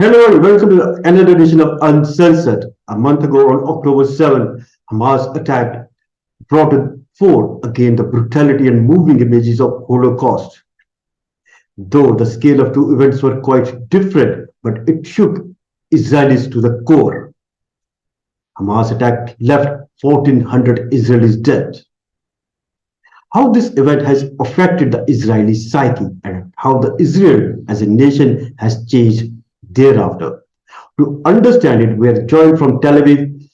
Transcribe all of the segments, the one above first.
Hello and welcome to another edition of Uncensored. A month ago on October 7th, Hamas attack brought to fore again the brutality and moving images of Holocaust. Though the scale of two events were quite different, but it shook Israelis to the core. Hamas attack left 1,400 Israelis dead. How this event has affected the Israeli psyche and how the Israel as a nation has changed thereafter. To understand it, we are joined from Tel Aviv,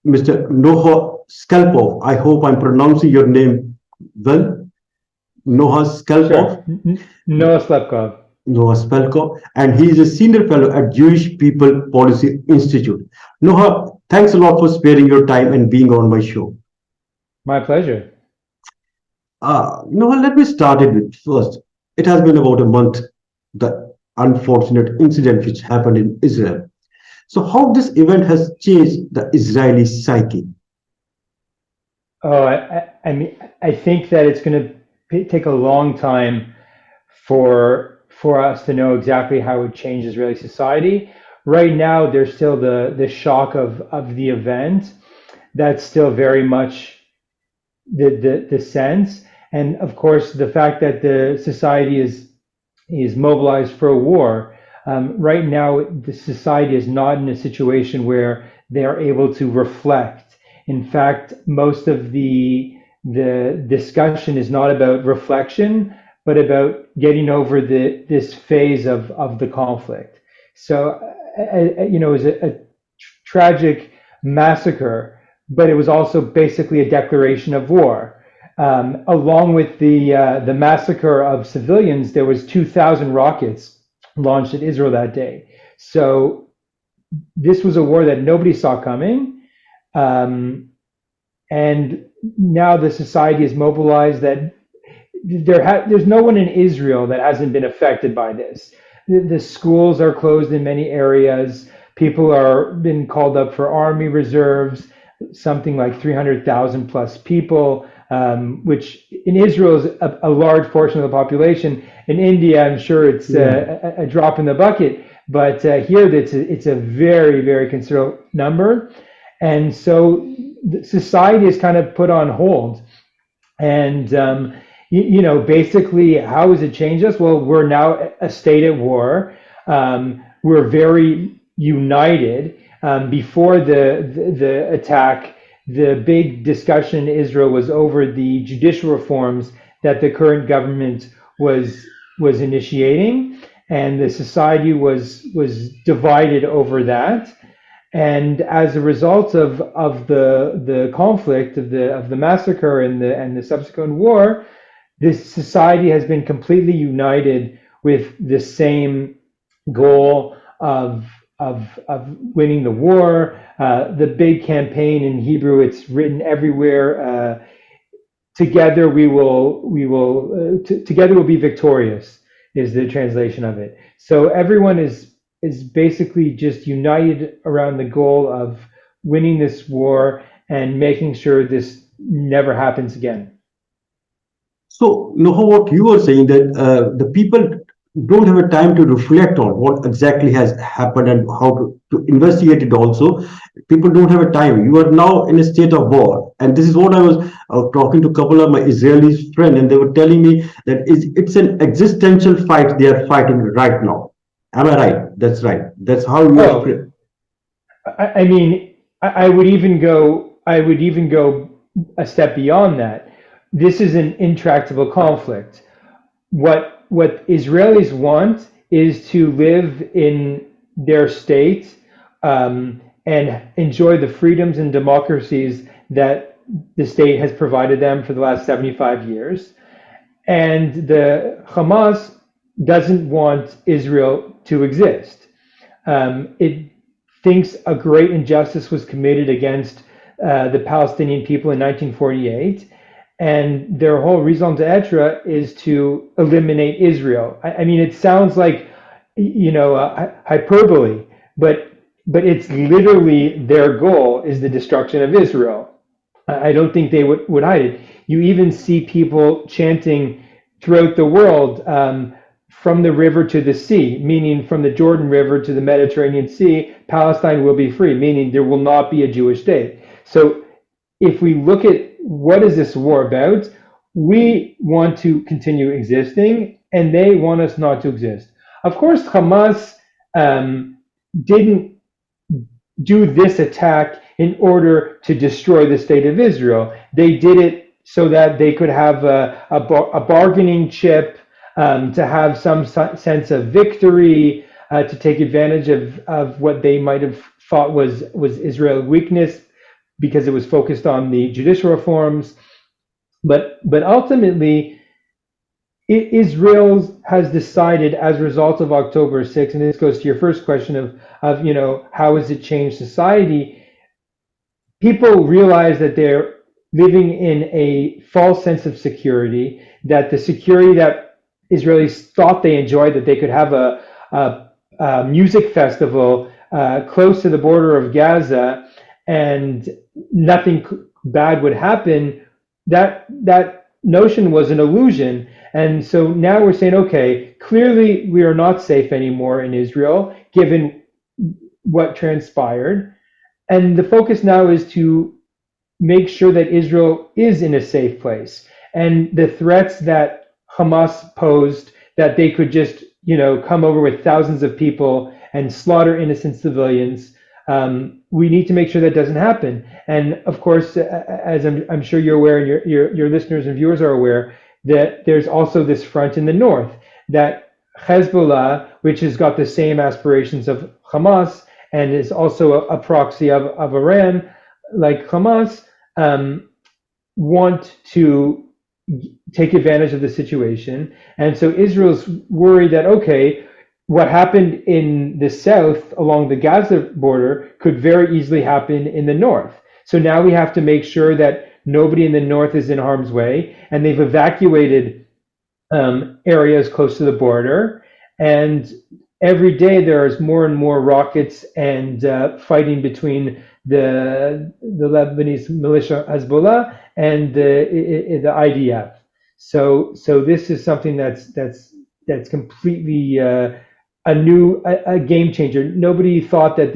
Mr. Noah Skalpov. I hope I'm pronouncing your name well. Noah Sure. Skalpov. Noah Slepkov. Noah Spelkov, and he is a senior fellow at Jewish People Policy Institute. Noah, thanks a lot for sparing your time and being on my show. My pleasure. Noah, let me start it with first. It has been about a month, the unfortunate incident which happened in Israel. So, how this event has changed the Israeli psyche? Oh, I think that it's going to take a long time for us to know exactly how it changed Israeli society. Right now, there's still the shock of the event. That's still very much the sense, and of course, the fact that the society is mobilized for a war. Right now, the society is not in a situation where they are able to reflect. In fact, most of the discussion is not about reflection, but about getting over this phase of the conflict. So, it was a tragic massacre, but it was also basically a declaration of war. Along with the massacre of civilians, there was 2,000 rockets launched at Israel that day. So this was a war that nobody saw coming, and now the society is mobilized. That there's no one in Israel that hasn't been affected by this. The schools are closed in many areas. People are been called up for army reserves, something like 300,000 plus people, which in Israel is a large portion of the population. In India, I'm sure it's a drop in the bucket, but here it's a very, very considerable number. And so society is kind of put on hold. And, basically, how has it changed us? Well, we're now a state at war. We're very united. Before the attack, the big discussion in Israel was over the judicial reforms that the current government was initiating, and the society was divided over that. And as a result of the conflict of the massacre and the subsequent war, this society has been completely united with the same goal of winning the war. The big campaign in Hebrew, it's written everywhere. Together together we'll be victorious is the translation of it. So everyone is basically just united around the goal of winning this war and making sure this never happens again. So, Noah, what you were saying that the people don't have a time to reflect on what exactly has happened and how to investigate it also. People don't have a time. You are now in a state of war. And this is what I was talking to a couple of my Israeli friends, and they were telling me that it's an existential fight they are fighting right now. Am I right? That's right. That's how you Oh, are. I mean, I would even go a step beyond that. This is an intractable conflict. What Israelis want is to live in their state, and enjoy the freedoms and democracies that the state has provided them for the last 75 years. And the Hamas doesn't want Israel to exist. It thinks a great injustice was committed against the Palestinian people in 1948, and their whole raison d'etre is to eliminate Israel. I mean, it sounds like hyperbole, but it's literally their goal is the destruction of Israel. I don't think they would hide it. You even see people chanting throughout the world, from the river to the sea, meaning from the Jordan River to the Mediterranean Sea, Palestine will be free, meaning there will not be a Jewish state. So if we look at what is this war about, we want to continue existing and they want us not to exist. Of course, Hamas didn't do this attack in order to destroy the state of Israel. They did it so that they could have a bargaining chip, to have some sense of victory, to take advantage of what they might have thought was Israel's weakness because it was focused on the judicial reforms. But ultimately, Israel has decided as a result of October 6th, and this goes to your first question of how has it changed society? People realize that they're living in a false sense of security, that the security that Israelis thought they enjoyed, that they could have a music festival close to the border of Gaza and nothing bad would happen, that notion was an illusion. And so now we're saying, okay, clearly we are not safe anymore in Israel, given what transpired. And the focus now is to make sure that Israel is in a safe place. And the threats that Hamas posed, that they could just, come over with thousands of people and slaughter innocent civilians, we need to make sure that doesn't happen. And of course, as I'm sure you're aware, and your listeners and viewers are aware, that there's also this front in the north, that Hezbollah, which has got the same aspirations of Hamas and is also a proxy of Iran, like Hamas, want to take advantage of the situation. And so Israel's worried that, okay, what happened in the south along the Gaza border could very easily happen in the north. So now we have to make sure that nobody in the north is in harm's way, and they've evacuated areas close to the border. And every day there is more and more rockets and fighting between the Lebanese militia Hezbollah and the IDF. So this is something that's completely a game changer. Nobody thought that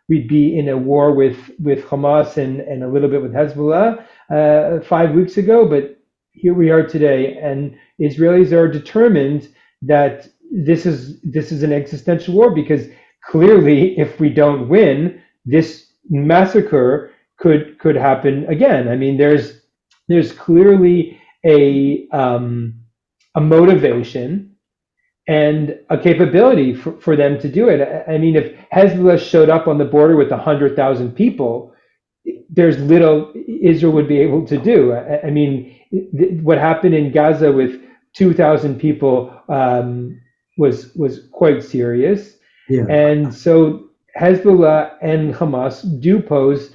we'd be in a war with Hamas and a little bit with Hezbollah 5 weeks ago, but here we are today, and Israelis are determined that this is an existential war, because clearly, if we don't win, this massacre could happen again. I mean, there's clearly a motivation and a capability for them to do it. I mean, if Hezbollah showed up on the border with 100,000 people, there's little Israel would be able to do. I mean, what happened in Gaza with 2,000 people was quite serious. Yeah. And so Hezbollah and Hamas do pose,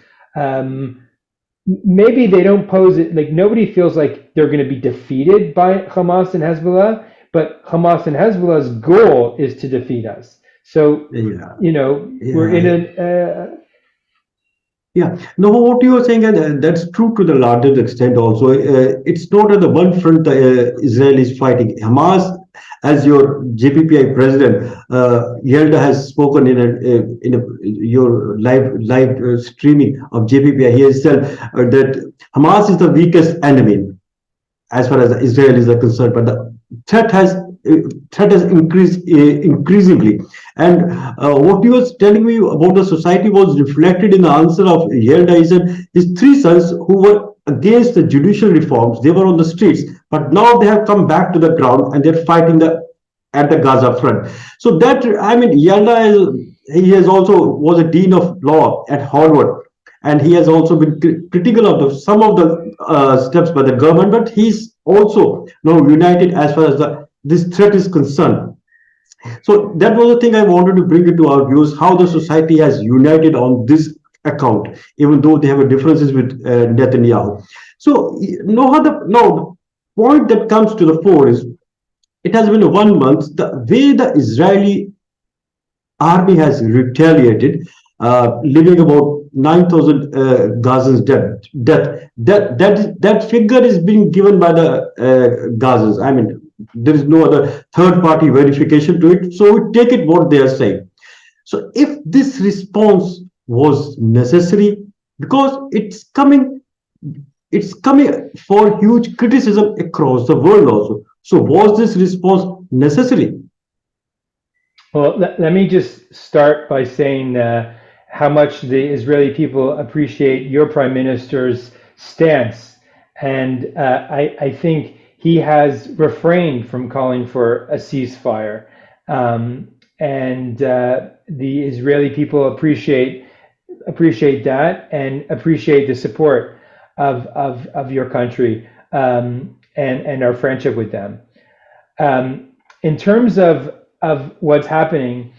maybe they don't pose it, like nobody feels like they're going to be defeated by Hamas and Hezbollah, but Hamas and Hezbollah's goal is to defeat us. So, we're in an... Yeah, no, what you are saying, and that's true to the largest extent also. It's not at the one front Israel is fighting. Hamas, as your JPPI president, Yelda has spoken in your live streaming of JPPI. He has said that Hamas is the weakest enemy as far as Israel is concerned, but the threat has increased increasingly. And what he was telling me about the society was reflected in the answer of Yelda. He said his three sons who were against the judicial reforms, they were on the streets, but now they have come back to the ground and they're fighting at the Gaza front. So that, I mean, Yelda he has also was a dean of law at Harvard, and he has also been critical of some of the steps by the government, but he's also now united as far as this threat is concerned. So that was the thing I wanted to bring into our views, how the society has united on this account, even though they have differences with Netanyahu. So the point that comes to the fore is, it has been 1 month, the way the Israeli army has retaliated, leaving about 9,000 Gazans dead. That figure is being given by the Gazans. I mean, there is no other third party verification to it. So we take it what they are saying. So if this response was necessary, because it's coming for huge criticism across the world also. So was this response necessary? Well, let me just start by saying how much the Israeli people appreciate your prime minister's stance. And I think he has refrained from calling for a ceasefire. And the Israeli people appreciate that and appreciate the support of your country, and our friendship with them. In terms of what's happening,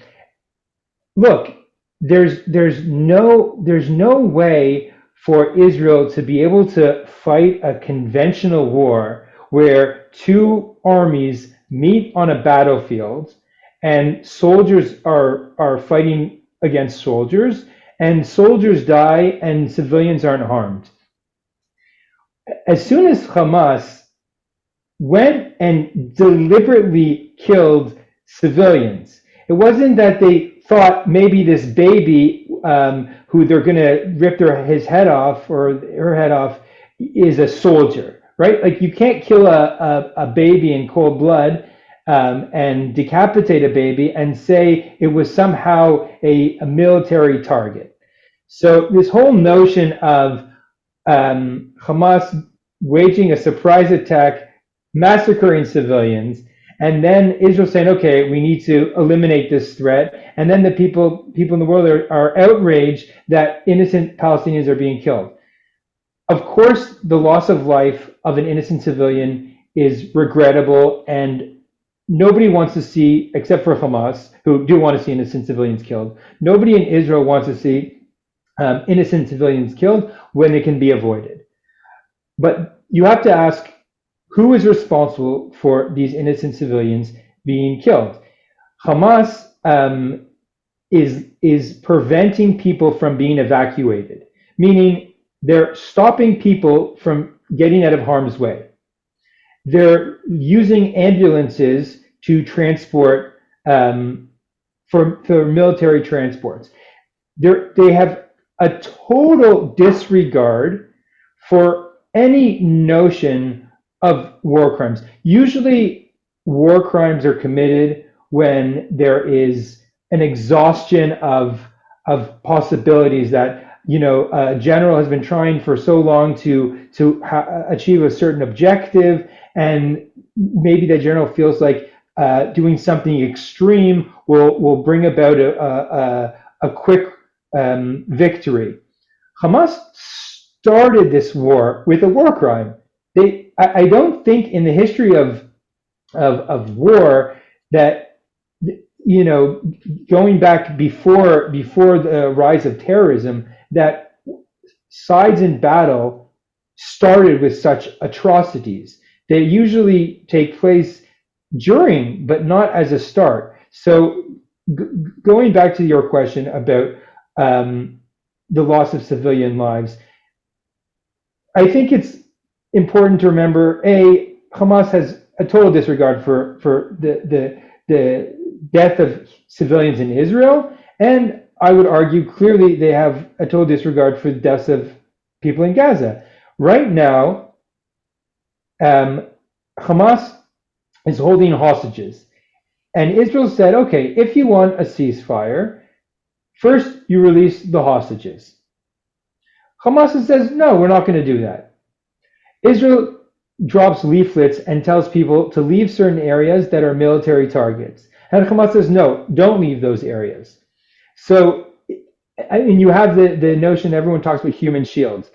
look, there's no way for Israel to be able to fight a conventional war where two armies meet on a battlefield and soldiers are fighting against soldiers and soldiers die and civilians aren't harmed. As soon as Hamas went and deliberately killed civilians, it wasn't that they thought maybe this baby, who they're going to rip his head off or her head off, is a soldier, right? Like you can't kill a baby in cold blood, and decapitate a baby and say it was somehow a military target. So this whole notion of Hamas waging a surprise attack, massacring civilians, and then Israel saying, "Okay, we need to eliminate this threat," and then the people in the world are outraged that innocent Palestinians are being killed. Of course, the loss of life of an innocent civilian is regrettable, and nobody wants to see, except for Hamas, who do want to see innocent civilians killed. Nobody in Israel wants to see innocent civilians killed when it can be avoided. But you have to ask, who is responsible for these innocent civilians being killed? Hamas is preventing people from being evacuated, meaning they're stopping people from getting out of harm's way. They're using ambulances to transport, for military transports. They have a total disregard for any notion of war crimes. Usually, war crimes are committed when there is an exhaustion of possibilities that a general has been trying for so long to achieve a certain objective, and maybe the general feels like doing something extreme will bring about a quick victory. Hamas started this war with a war crime. I don't think in the history of war that, going back before the rise of terrorism, that sides in battle started with such atrocities. They usually take place during, but not as a start. So going back to your question about the loss of civilian lives, I think it's important to remember, Hamas has a total disregard for the death of civilians in Israel, and I would argue clearly they have a total disregard for the deaths of people in Gaza. Right now, Hamas is holding hostages, and Israel said, okay, if you want a ceasefire, first you release the hostages. Hamas says, no, we're not going to do that. Israel drops leaflets and tells people to leave certain areas that are military targets. And Hamas says, no, don't leave those areas. So, and you have the notion, everyone talks about human shields.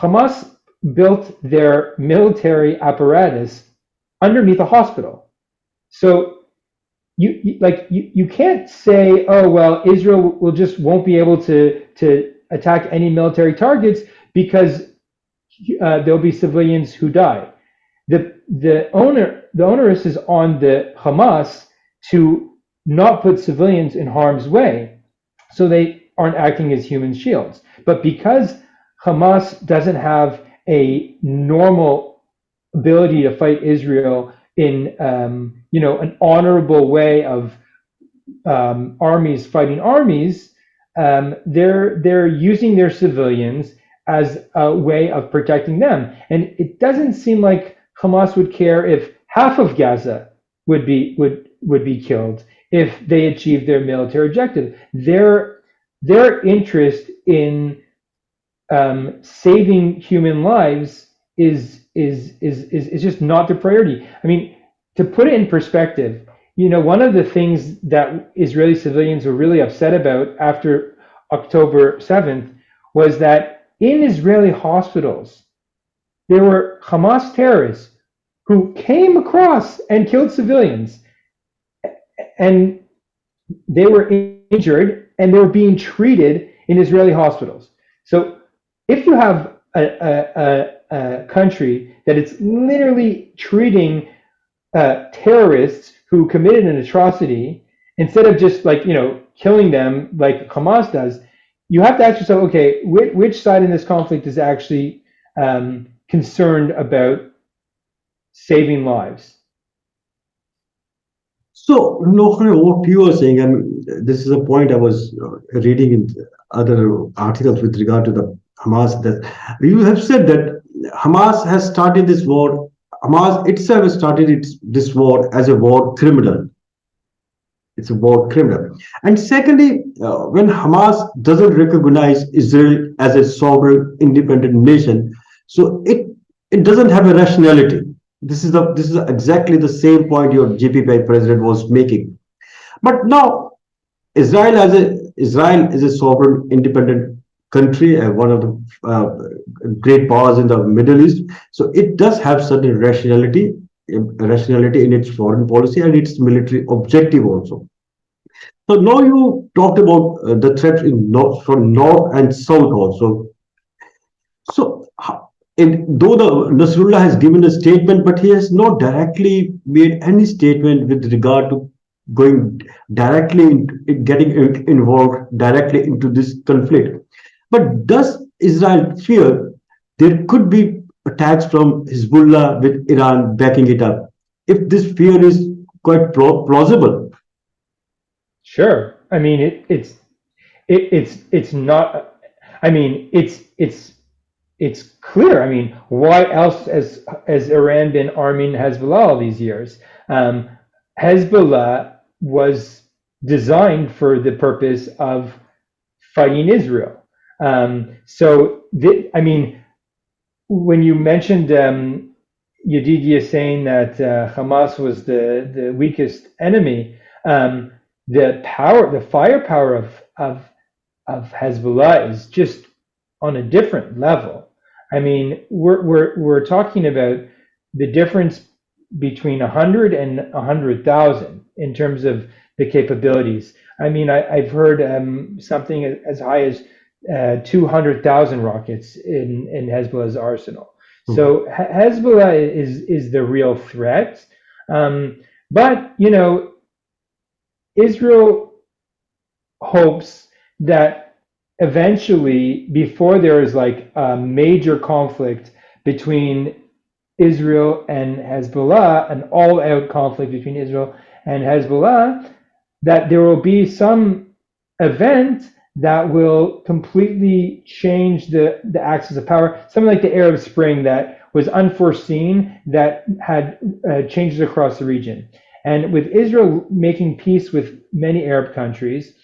Hamas built their military apparatus underneath a hospital. So you can't say, oh, well, Israel won't be able to attack any military targets because there'll be civilians who die. The onus is on the Hamas to not put civilians in harm's way, so they aren't acting as human shields. But because Hamas doesn't have a normal ability to fight Israel in an honorable way of armies fighting armies. They're using their civilians as a way of protecting them, and it doesn't seem like Hamas would care if half of Gaza would be killed if they achieve their military objective. Their interest in saving human lives is just not the priority. I mean, to put it in perspective, one of the things that Israeli civilians were really upset about after October 7th was that in Israeli hospitals, there were Hamas terrorists who came across and killed civilians, and they were injured and they were being treated in Israeli hospitals. So if you have a country that is literally treating terrorists who committed an atrocity, instead of just killing them like Hamas does, you have to ask yourself, okay, which side in this conflict is actually concerned about saving lives? So, what you are saying, and this is a point I was reading in other articles with regard to the Hamas, that you have said that Hamas has started this war. Hamas itself has started this war as a war criminal. It's a war criminal. And secondly, when Hamas doesn't recognize Israel as a sovereign, independent nation, so it doesn't have a rationality. This is exactly the same point your GPPI president was making. But now Israel is a sovereign, independent country, one of the great powers in the Middle East. So it does have certain rationality in its foreign policy and its military objective also. So now you talked about the threat from north and south also. So, though the Nasrullah has given a statement, but he has not directly made any statement with regard to going directly in getting involved directly into this conflict. But does Israel fear there could be attacks from Hezbollah with Iran backing it up? If this fear is quite plausible. Sure. I mean, it's not. I mean, it's clear. I mean, why else has Iran been arming Hezbollah all these years? Hezbollah was designed for the purpose of fighting Israel. I mean, when you mentioned Yedidia saying that Hamas was the weakest enemy, the firepower of Hezbollah is just on a different level. I mean, we're talking about the difference between 100 and 100,000 in terms of the capabilities. I mean, I've heard something as high as 200,000 rockets in Hezbollah's arsenal. So Hezbollah is the real threat. But Israel hopes that eventually, before there is like a major conflict between Israel and Hezbollah, an all-out conflict between Israel and Hezbollah, that there will be some event that will completely change the axis of power, something like the Arab Spring that was unforeseen, that had changes across the region. And with Israel making peace with many Arab countries,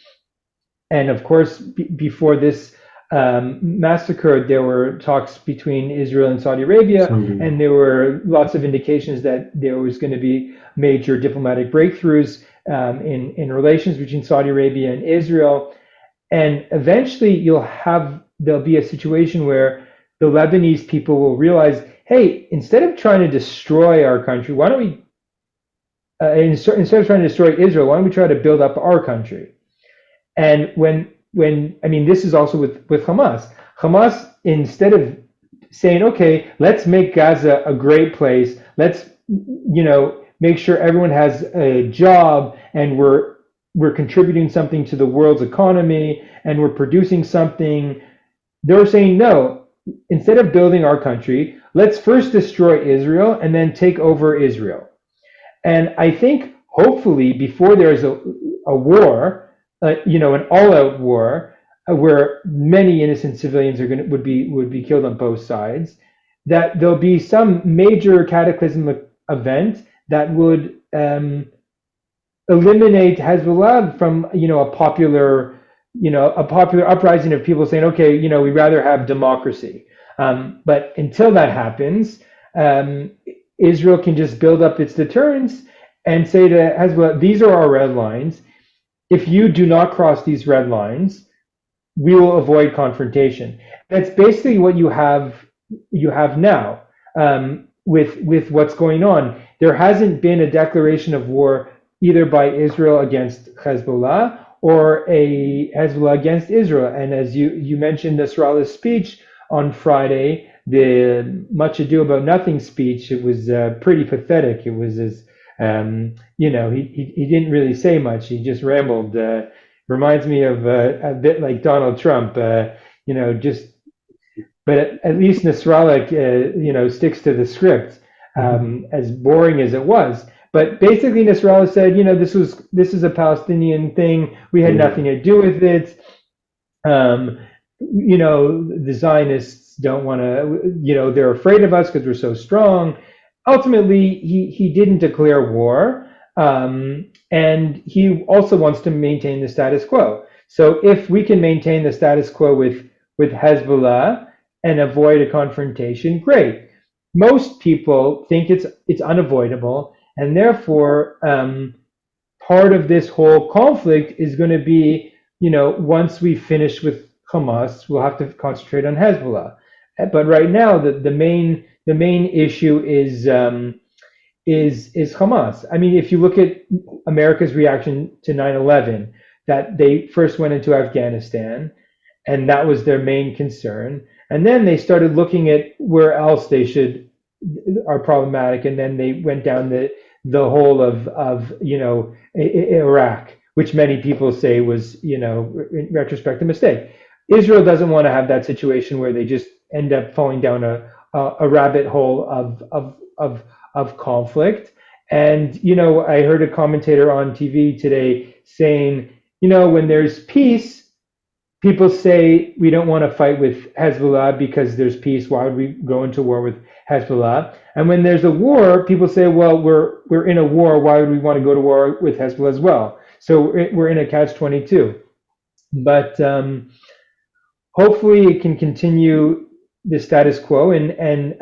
and of course, before this massacre, there were talks between Israel and Saudi Arabia, and there were lots of indications that there was going to be major diplomatic breakthroughs in relations between Saudi Arabia and Israel. And eventually there'll be a situation where the Lebanese people will realize, hey, instead of trying to destroy our country, why don't we, instead of trying to destroy Israel, why don't we try to build up our country? And when I mean, this is also with Hamas. Hamas, instead of saying, okay, let's make Gaza a great place, let's, make sure everyone has a job and we're contributing something to the world's economy and we're producing something, they're saying, no, instead of building our country, let's first destroy Israel and then take over Israel. And I think hopefully before there's a war, an all-out war where many innocent civilians would be killed on both sides, that there'll be some major cataclysmic event that would eliminate Hezbollah from a popular uprising of people saying, okay, we'd rather have democracy. But until that happens, Israel can just build up its deterrence and say to Hezbollah, these are our red lines. If you do not cross these red lines, we will avoid confrontation. That's basically what you have now with what's going on. There hasn't been a declaration of war either by Israel against Hezbollah or a Hezbollah against Israel. And as you mentioned, Nasrallah's speech on Friday, the Much Ado About Nothing speech, it was pretty pathetic. It was he didn't really say much. He just rambled. Reminds me of a bit like Donald Trump. But at least Nasrallah, sticks to the script, as boring as it was. But basically, Nasrallah said, this is a Palestinian thing. We had nothing to do with it. The Zionists don't want to, they're afraid of us because we're so strong. Ultimately, he didn't declare war. And he also wants to maintain the status quo. So if we can maintain the status quo with Hezbollah and avoid a confrontation, great. Most people think it's unavoidable, and therefore part of this whole conflict is going to be, once we finish with Hamas, we'll have to concentrate on Hezbollah. But right now, the main issue is Hamas. I mean, if you look at America's reaction to 9/11, that they first went into Afghanistan, and that was their main concern. And then they started looking at where else are problematic, and then they went down the whole of Iraq, which many people say was, in retrospect, a mistake. Israel doesn't want to have that situation where they just end up falling down a rabbit hole of conflict. And I heard a commentator on TV today saying, when there's peace, people say we don't want to fight with Hezbollah because there's peace. Why would we go into war with Hezbollah? And when there's a war, people say, well, we're in a war. Why would we want to go to war with Hezbollah as well? So we're in a catch-22. But hopefully it can continue the status quo, and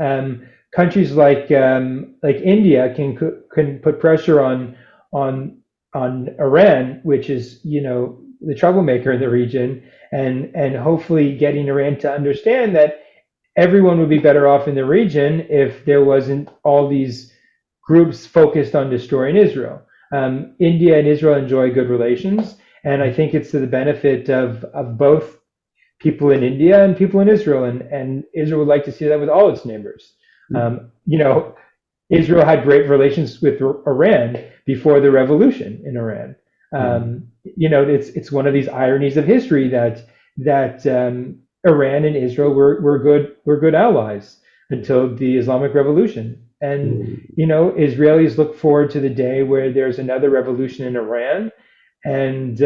countries like India can put pressure on Iran, which is the troublemaker in the region, and hopefully getting Iran to understand that everyone would be better off in the region if there wasn't all these groups focused on destroying Israel. India and Israel enjoy good relations, and I think it's to the benefit of both people in India and people in Israel, and Israel would like to see that with all its neighbors. Israel had great relations with Iran before the revolution in Iran. It's one of these ironies of history that Iran and Israel were good allies until the Islamic Revolution. And Israelis look forward to the day where there's another revolution in Iran, and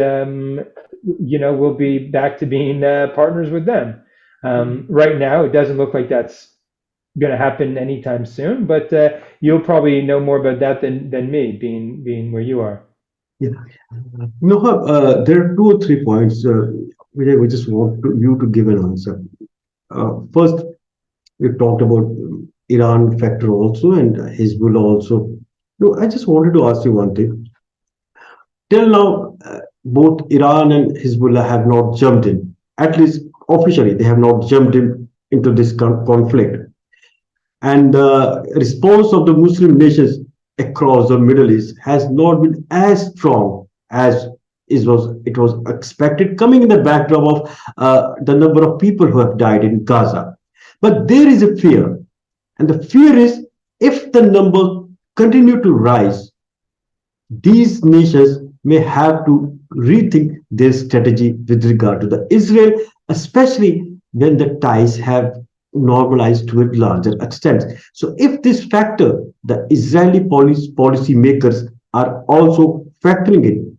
we'll be back to being partners with them. Right now, it doesn't look like that's going to happen anytime soon, but you'll probably know more about that than me, being where you are. Yeah. There are 2 or 3 points which I just want you to give an answer. First, we talked about Iran factor also and Hezbollah also. I just wanted to ask you one thing. Till now, both Iran and Hezbollah have not jumped in. At least officially, they have not jumped into this conflict. And the response of the Muslim nations across the Middle East has not been as strong as it was expected, coming in the backdrop of the number of people who have died in Gaza. But there is a fear, and the fear is if the number continue to rise, these nations may have to rethink their strategy with regard to the Israel, especially when the ties have normalized to a larger extent. So if this factor, the Israeli policy makers are also factoring in.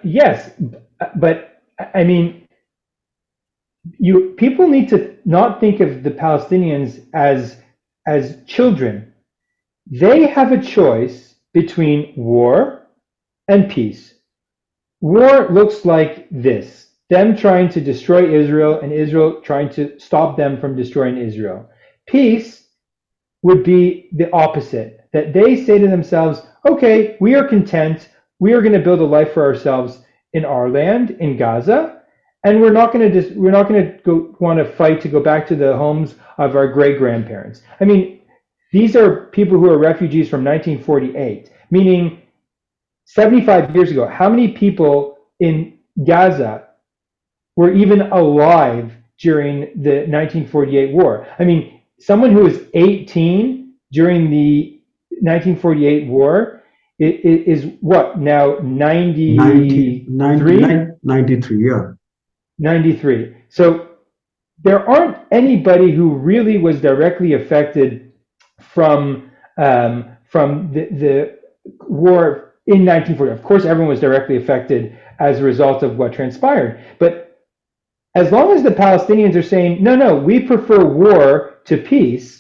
Yes, but I mean, you people need to not think of the Palestinians as children. They have a choice between war and peace. War looks like this: them trying to destroy Israel and Israel trying to stop them from destroying Israel. Peace would be the opposite, that they say to themselves, okay, we are content. We are going to build a life for ourselves in our land, in Gaza, and we're not going to want to fight to go back to the homes of our great grandparents. I mean, these are people who are refugees from 1948, meaning 75 years ago. How many people in Gaza were even alive during the 1948 war? I mean, someone who was 18 during the 1948 war is what now, 90, 93? 93, yeah. 93. So there aren't anybody who really was directly affected from the war in 1940. Of course, everyone was directly affected as a result of what transpired. But as long as the Palestinians are saying, no, no, we prefer war to peace,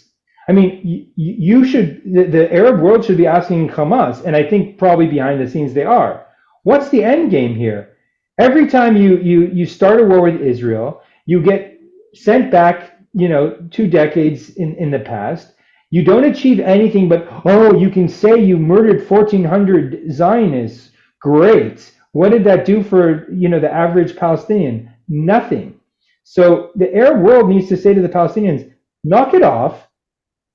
I mean, you should, the Arab world should be asking Hamas, and I think probably behind the scenes they are, what's the end game here? Every time you start a war with Israel, you get sent back, 2 decades in the past. You don't achieve anything but, oh, you can say you murdered 1,400 Zionists. Great. What did that do for, the average Palestinian? Nothing. So the Arab world needs to say to the Palestinians, knock it off,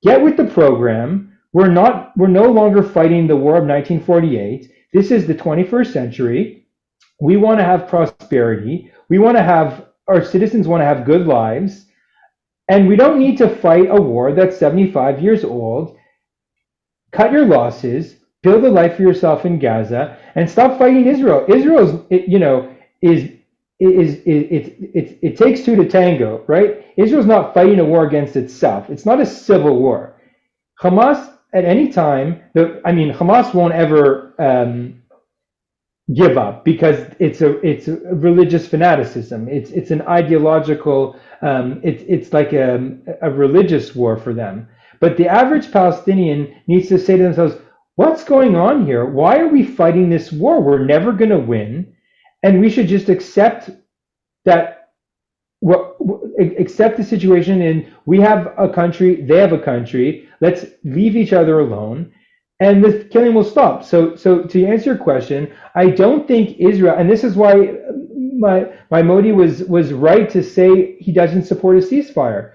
get with the program. We're no longer fighting the war of 1948. This is the 21st century. We want to have prosperity. Our citizens want to have good lives. And we don't need to fight a war that's 75 years old. Cut your losses, build a life for yourself in Gaza, and stop fighting Israel. It takes two to tango, right? Israel's not fighting a war against itself. It's not a civil war. Hamas at any time, Hamas won't ever give up because it's a religious fanaticism. It's an ideological. It's like a religious war for them. But the average Palestinian needs to say to themselves, what's going on here? Why are we fighting this war? We're never going to win. And we should just accept that, accept the situation, and we have a country, they have a country. Let's leave each other alone, and the killing will stop. So to answer your question, I don't think Israel, and this is why my Modi was right to say he doesn't support a ceasefire.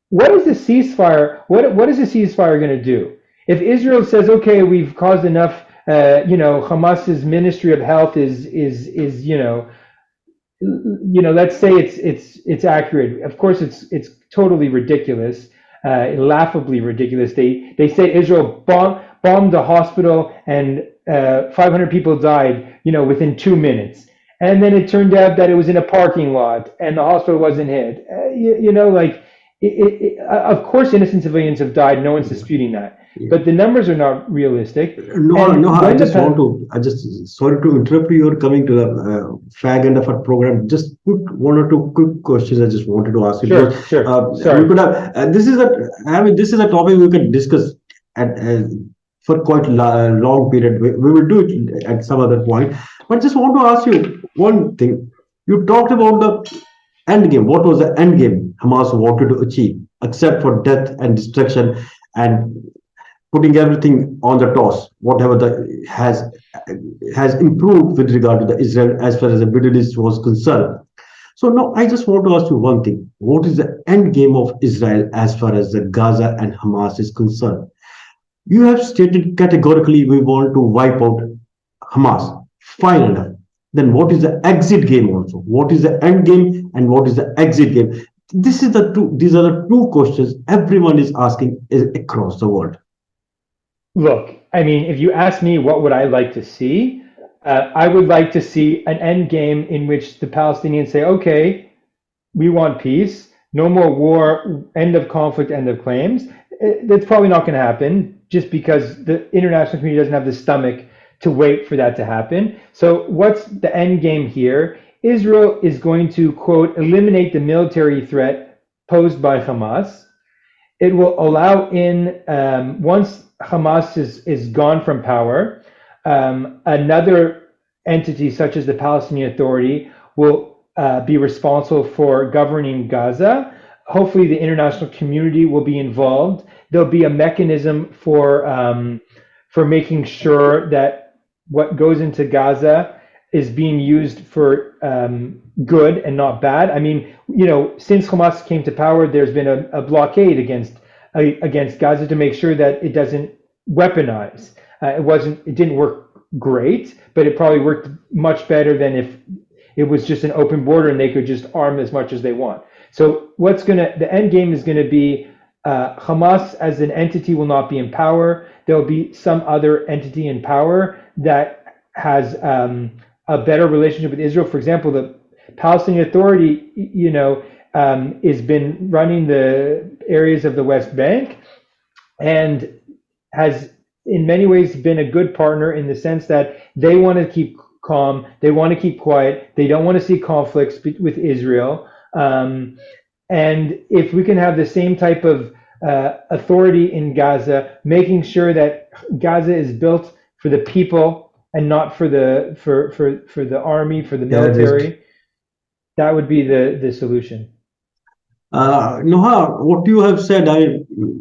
What is the ceasefire? What is a ceasefire going to do? If Israel says, okay, we've caused enough, Hamas's Ministry of Health is let's say it's accurate. Of course, it's totally ridiculous, laughably ridiculous. They say Israel bombed the hospital and 500 people died, within 2 minutes. And then it turned out that it was in a parking lot and the hospital wasn't hit. Of course, innocent civilians have died. No one's disputing that. Yeah. But the numbers are not realistic. No, I just sorry to interrupt you. You're coming to the fag end of our program. Just put one or two quick questions I just wanted to ask you. Sure, because, sure. Sorry. We could have, this is a topic we can discuss at, for quite long period. We will do it at some other point. But just want to ask you one thing. You talked about the end game. What was the end game Hamas wanted to achieve, except for death and destruction and putting everything on the toss, whatever has improved with regard to the Israel as far as the Middle East was concerned. So now I just want to ask you one thing. What is the end game of Israel as far as the Gaza and Hamas is concerned? You have stated categorically we want to wipe out Hamas. Fine enough. Then what is the exit game also? What is the end game and what is the exit game? These are the two questions everyone is asking across the world. Look, I mean, if you ask me what would I like to see, I would like to see an end game in which the Palestinians say, okay, we want peace, no more war, end of conflict, end of claims. That's probably not going to happen just because the international community doesn't have the stomach to wait for that to happen. So what's the end game here? Israel is going to, quote, eliminate the military threat posed by Hamas. It will allow in, once Hamas is gone from power, another entity such as the Palestinian Authority will be responsible for governing Gaza. Hopefully the international community will be involved. There'll be a mechanism for making sure that what goes into Gaza is being used for good and not bad. I mean, since Hamas came to power, there's been a blockade against Gaza to make sure that it doesn't weaponize. It didn't work great, but it probably worked much better than if it was just an open border and they could just arm as much as they want. So the end game is going to be Hamas as an entity will not be in power. There'll be some other entity in power that has a better relationship with Israel. For example, the Palestinian Authority, has been running the areas of the West Bank and has in many ways been a good partner in the sense that they want to keep calm, they want to keep quiet, they don't want to see conflicts with Israel. And if we can have the same type of authority in Gaza, making sure that Gaza is built for the people and not for the army, for the military, that would be the solution. Noha, what you have said,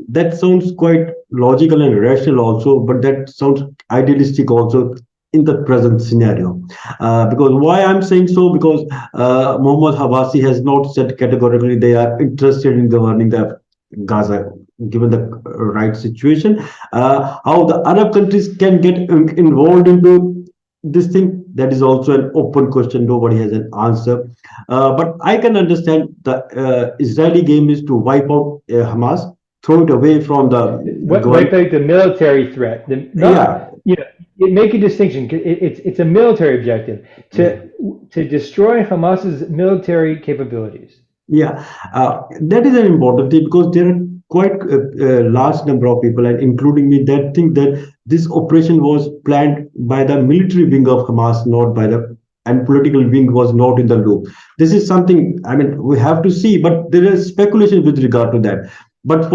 that sounds quite logical and rational also, but that sounds idealistic also in the present scenario. Because why I'm saying so, because Mohammad Habasi has not said categorically they are interested in governing the Gaza, given the right situation. How the Arab countries can get involved into this thing, that is also an open question. Nobody has an answer. But I can understand the Israeli game is to wipe out Hamas, throw it away from the wipe out the military threat. Make a distinction. It's a military objective to destroy Hamas's military capabilities. Yeah, that is an important thing because there are quite a large number of people, and including me, that think that this operation was planned by the military wing of Hamas, not by and political wing was not in the loop. This is something, I mean, we have to see, but there is speculation with regard to that. But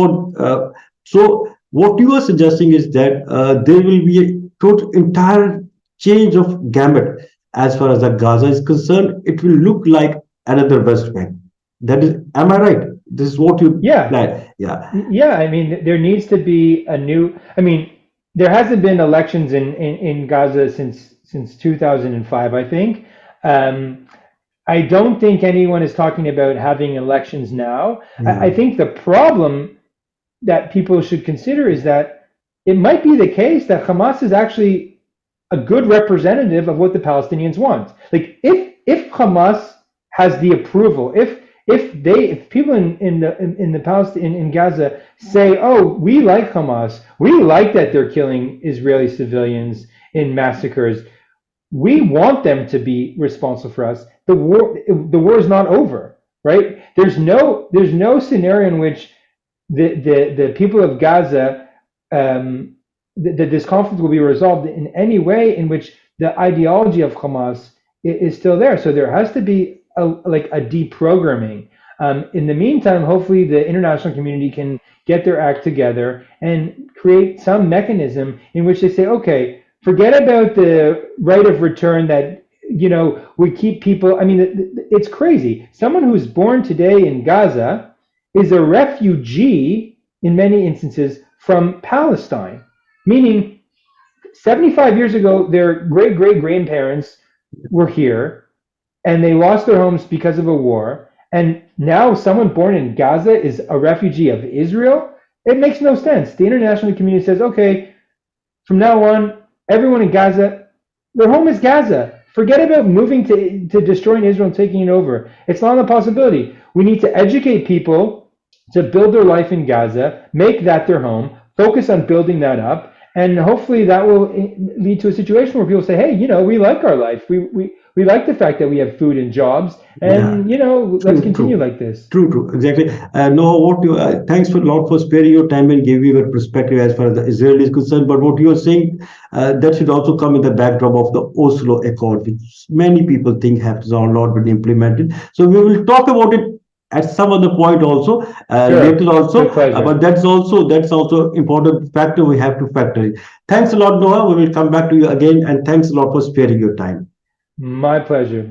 so what you are suggesting is that there will be a total entire change of gamut as far as the Gaza is concerned. It will look like another West Bank. That is, am I right? This is what you plan. Yeah. I mean, there needs to be there hasn't been elections in Gaza since 2005, I think. I don't think anyone is talking about having elections now. I think the problem that people should consider is that it might be the case that Hamas is actually a good representative of what the Palestinians want. Like if Hamas has the approval, if people in Gaza say, oh, we like Hamas, we like that they're killing Israeli civilians in massacres, we want them to be responsible for us. The war is not over, right? There's no scenario in which the people of Gaza that this conflict will be resolved in any way in which the ideology of Hamas is still there. So there has to be a deprogramming. In the meantime, hopefully the international community can get their act together and create some mechanism in which they say, okay, forget about the right of return that, we keep people. I mean, it's crazy. Someone who's born today in Gaza is a refugee in many instances from Palestine, meaning 75 years ago, their great-great-grandparents were here and they lost their homes because of a war. And now someone born in Gaza is a refugee of Israel. It makes no sense. The international community says, okay, from now on, everyone in Gaza, their home is Gaza. Forget about moving to destroying Israel and taking it over. It's not a possibility. We need to educate people to build their life in Gaza, make that their home, focus on building that up, And hopefully that will lead to a situation where people say, hey, we like our life. We like the fact that we have food and jobs, Yeah, and let's true, continue true. like this. True, true, exactly. Noah, what you thanks for a lot for sparing your time and giving your perspective as far as the Israel is concerned. But what you are saying, that should also come in the backdrop of the Oslo Accord, which many people think has not been implemented. So we will talk about it at some other point also later Sure, also. with But pleasure. that's also important factor we have to factor in. Thanks a lot, Noah. We will come back to you again, and thanks a lot for sparing your time. My pleasure.